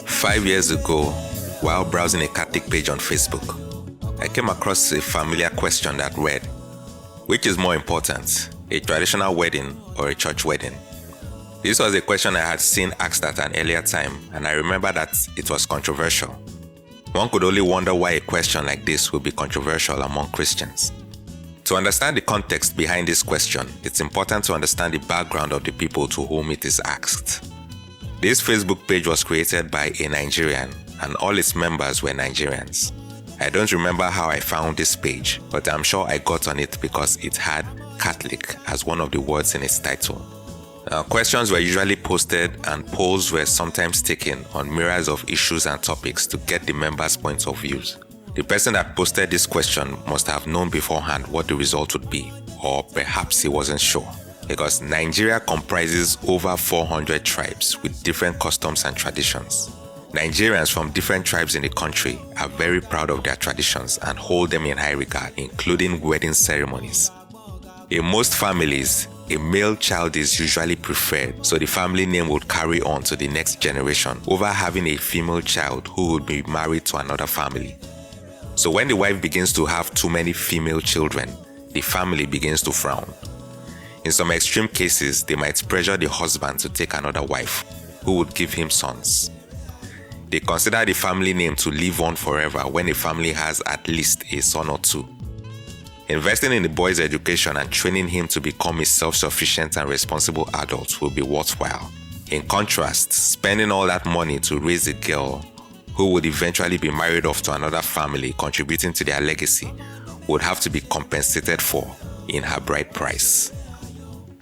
Five years ago, while browsing a Catholic page on Facebook, I came across a familiar question that read, which is more important, a traditional wedding or a church wedding? This was a question I had seen asked at an earlier time, and I remember that it was controversial. One could only wonder why a question like this would be controversial among Christians. To understand the context behind this question, it's important to understand the background of the people to whom it is asked. This Facebook page was created by a Nigerian, and all its members were Nigerians. I don't remember how I found this page, but I'm sure I got on it because it had Catholic as one of the words in its title. Questions were usually posted and polls were sometimes taken on myriads of issues and topics to get the members' points of views. The person that posted this question must have known beforehand what the result would be, or perhaps he wasn't sure. Because Nigeria comprises over 400 tribes with different customs and traditions. Nigerians from different tribes in the country are very proud of their traditions and hold them in high regard, including wedding ceremonies. In most families, a male child is usually preferred, so the family name would carry on to the next generation over having a female child who would be married to another family. So when the wife begins to have too many female children, the family begins to frown. In some extreme cases, they might pressure the husband to take another wife, who would give him sons. They consider the family name to live on forever when a family has at least a son or two. Investing in the boy's education and training him to become a self-sufficient and responsible adult will be worthwhile. In contrast, spending all that money to raise a girl who would eventually be married off to another family contributing to their legacy would have to be compensated for in her bride price.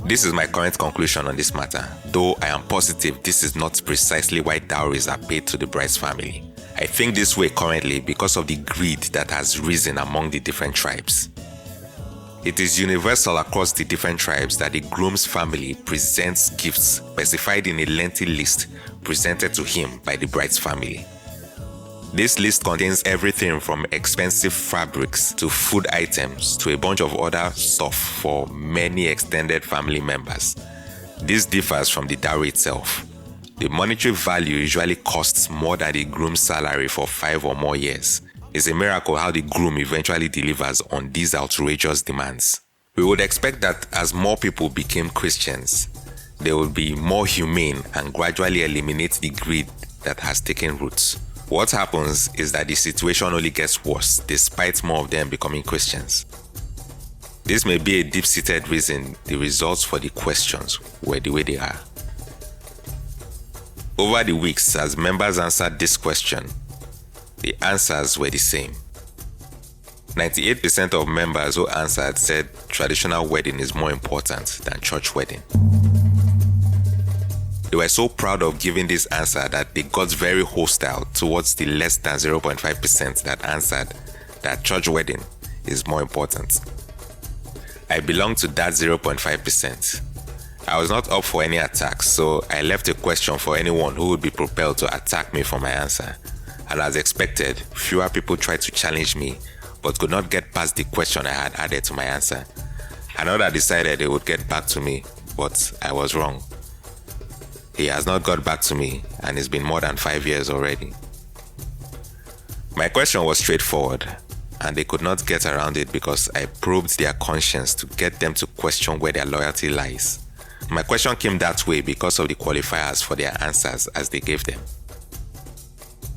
This is my current conclusion on this matter, though I am positive this is not precisely why dowries are paid to the bride's family. I think this way currently because of the greed that has risen among the different tribes. It is universal across the different tribes that the groom's family presents gifts specified in a lengthy list presented to him by the bride's family. This list contains everything from expensive fabrics to food items to a bunch of other stuff for many extended family members. This differs from the dowry itself. The monetary value usually costs more than the groom's salary for 5 or more years. It's a miracle how the groom eventually delivers on these outrageous demands. We would expect that as more people became Christians, they would be more humane and gradually eliminate the greed that has taken roots. What happens is that the situation only gets worse despite more of them becoming Christians. This may be a deep-seated reason the results for the questions were the way they are. Over the weeks, as members answered this question, the answers were the same. 98% of members who answered said traditional wedding is more important than church wedding. They were so proud of giving this answer that they got very hostile towards the less than 0.5% that answered that church wedding is more important. I belong to that 0.5%. I was not up for any attacks, so I left a question for anyone who would be propelled to attack me for my answer. And as expected, fewer people tried to challenge me, but could not get past the question I had added to my answer. Another decided they would get back to me, but I was wrong. He has not got back to me, and it's been more than 5 years already. My question was straightforward, and they could not get around it because I probed their conscience to get them to question where their loyalty lies. My question came that way because of the qualifiers for their answers as they gave them.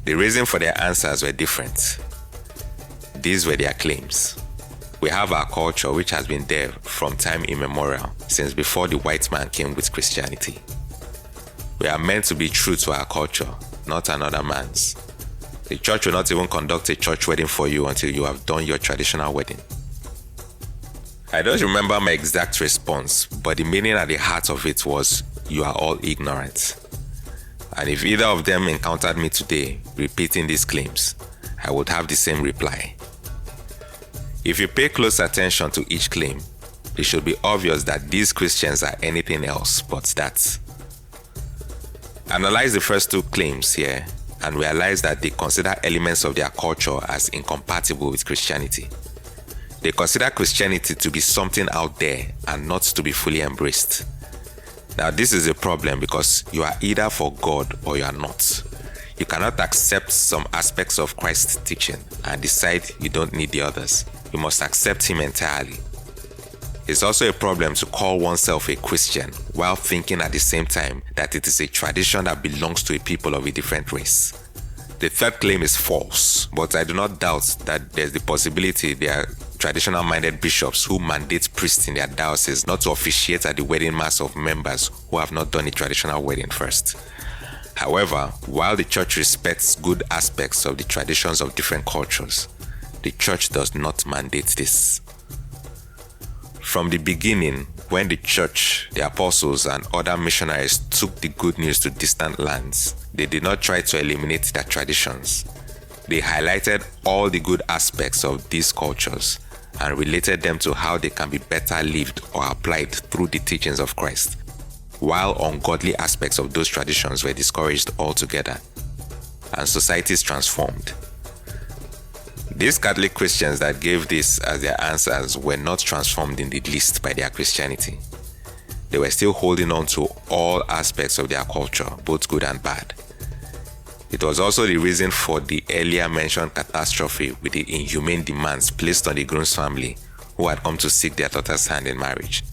The reason for their answers were different. These were their claims. We have our culture which has been there from time immemorial, since before the white man came with Christianity. We are meant to be true to our culture, not another man's. The church will not even conduct a church wedding for you until you have done your traditional wedding. I don't remember my exact response, but the meaning at the heart of it was, you are all ignorant. And if either of them encountered me today repeating these claims, I would have the same reply. If you pay close attention to each claim, it should be obvious that these Christians are anything else but that. Analyze the first two claims here and realize that they consider elements of their culture as incompatible with Christianity. They consider Christianity to be something out there and not to be fully embraced. Now, this is a problem because you are either for God or you are not. You cannot accept some aspects of Christ's teaching and decide you don't need the others. You must accept him entirely. It's also a problem to call oneself a Christian while thinking at the same time that it is a tradition that belongs to a people of a different race. The third claim is false, but I do not doubt that there's the possibility there are traditional-minded bishops who mandate priests in their diocese not to officiate at the wedding mass of members who have not done a traditional wedding first. However, while the church respects good aspects of the traditions of different cultures, the church does not mandate this. From the beginning, when the church, the apostles, and other missionaries took the good news to distant lands, they did not try to eliminate their traditions. They highlighted all the good aspects of these cultures and related them to how they can be better lived or applied through the teachings of Christ, while ungodly aspects of those traditions were discouraged altogether, and societies transformed. These Catholic Christians that gave this as their answers were not transformed in the least by their Christianity. They were still holding on to all aspects of their culture, both good and bad. It was also the reason for the earlier mentioned catastrophe with the inhumane demands placed on the groom's family who had come to seek their daughter's hand in marriage.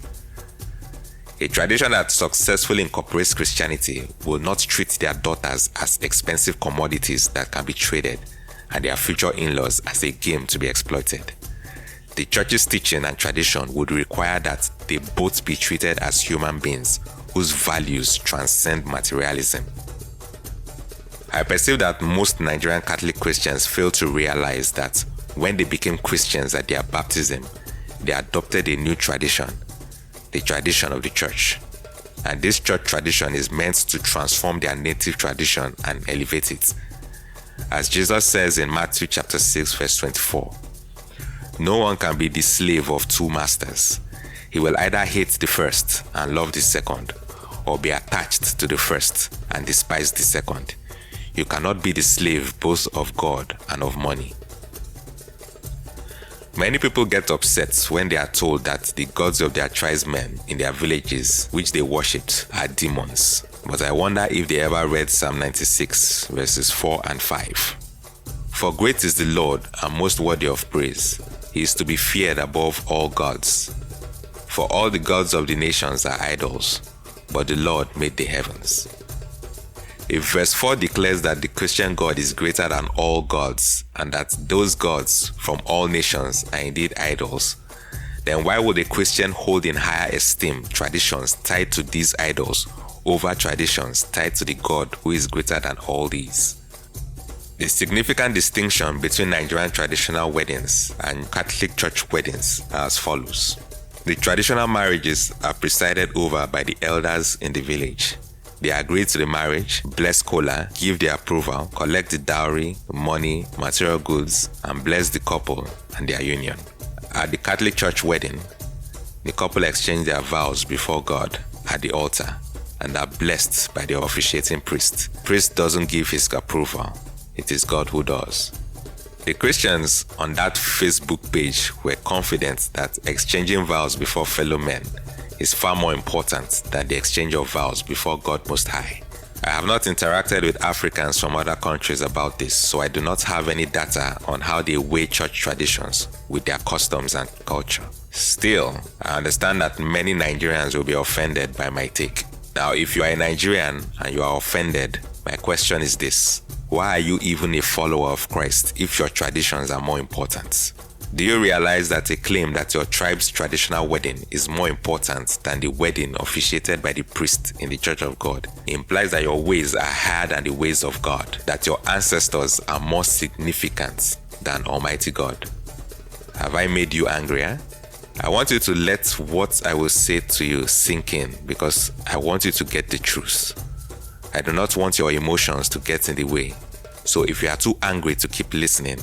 A tradition that successfully incorporates Christianity will not treat their daughters as expensive commodities that can be traded, and their future in-laws as a game to be exploited. The church's teaching and tradition would require that they both be treated as human beings whose values transcend materialism. I perceive that most Nigerian Catholic Christians fail to realize that when they became Christians at their baptism, they adopted a new tradition, the tradition of the church. And this church tradition is meant to transform their native tradition and elevate it. As Jesus says in Matthew chapter 6 verse 24, "No one can be the slave of two masters. He will either hate the first and love the second, or be attached to the first and despise the second. You cannot be the slave both of God and of money." Many people get upset when they are told that the gods of their tribesmen in their villages, which they worshipped, are demons. But I wonder if they ever read Psalm 96 verses 4 and 5. "For great is the Lord and most worthy of praise. He is to be feared above all gods. For all the gods of the nations are idols, but the Lord made the heavens." If verse 4 declares that the Christian God is greater than all gods and that those gods from all nations are indeed idols, then why would a Christian hold in higher esteem traditions tied to these idols over traditions tied to the God who is greater than all these? The significant distinction between Nigerian traditional weddings and Catholic church weddings are as follows. The traditional marriages are presided over by the elders in the village. They agree to the marriage, bless Kola, give their approval, collect the dowry, money, material goods, and bless the couple and their union. At the Catholic church wedding, the couple exchange their vows before God at the altar and are blessed by the officiating priest. Priest doesn't give his approval. It is God who does. The Christians on that Facebook page were confident that exchanging vows before fellow men is far more important than the exchange of vows before God Most High. I have not interacted with Africans from other countries about this, so I do not have any data on how they weigh church traditions with their customs and culture. Still, I understand that many Nigerians will be offended by my take. Now, if you are a Nigerian and you are offended, my question is this: why are you even a follower of Christ if your traditions are more important? Do you realize that a claim that your tribe's traditional wedding is more important than the wedding officiated by the priest in the Church of God implies that your ways are higher than the ways of God, that your ancestors are more significant than Almighty God? Have I made you angrier? I want you to let what I will say to you sink in, because I want you to get the truth. I do not want your emotions to get in the way. So if you are too angry to keep listening,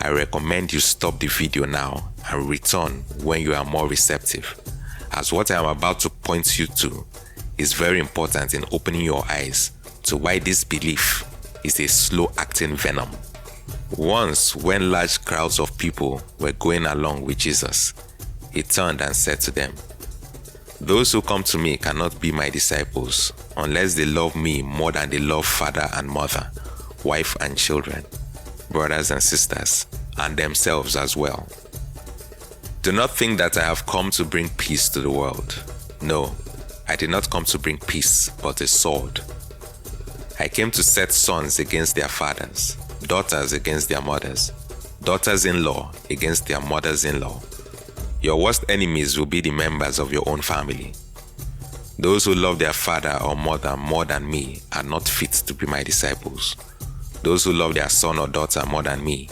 I recommend you stop the video now and return when you are more receptive, as what I am about to point you to is very important in opening your eyes to why this belief is a slow-acting venom. Once, when large crowds of people were going along with Jesus, he turned and said to them, "Those who come to me cannot be my disciples unless they love me more than they love father and mother, wife and children, brothers and sisters, and themselves as well. Do not think that I have come to bring peace to the world. No, I did not come to bring peace, but a sword. I came to set sons against their fathers, daughters against their mothers, daughters-in-law against their mothers-in-law. Your worst enemies will be the members of your own family. Those who love their father or mother more than me are not fit to be my disciples. Those who love their son or daughter more than me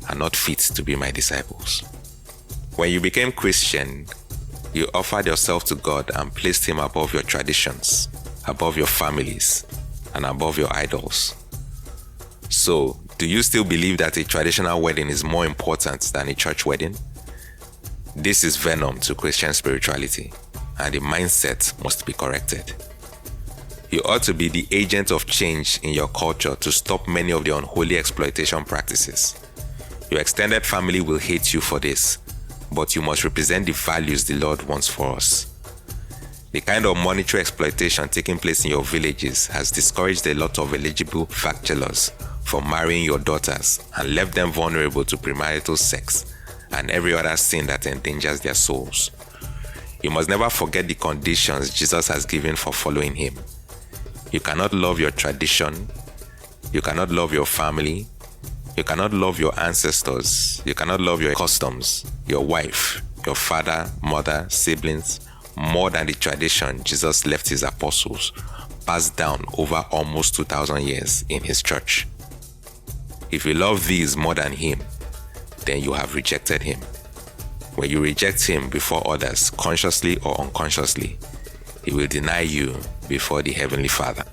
are not fit to be my disciples." When you became Christian, you offered yourself to God and placed him above your traditions, above your families, and above your idols. So, do you still believe that a traditional wedding is more important than a church wedding? This is venom to Christian spirituality, and the mindset must be corrected. You ought to be the agent of change in your culture to stop many of the unholy exploitation practices. Your extended family will hate you for this, but you must represent the values the Lord wants for us. The kind of monetary exploitation taking place in your villages has discouraged a lot of eligible bachelors from marrying your daughters and left them vulnerable to premarital sex and every other sin that endangers their souls. You must never forget the conditions Jesus has given for following him. You cannot love your tradition, you cannot love your family, you cannot love your ancestors, you cannot love your customs, your wife, your father, mother, siblings, more than the tradition Jesus left his apostles, passed down over almost 2,000 years in his church. If you love these more than him, then you have rejected him. When you reject him before others, consciously or unconsciously, he will deny you before the Heavenly Father.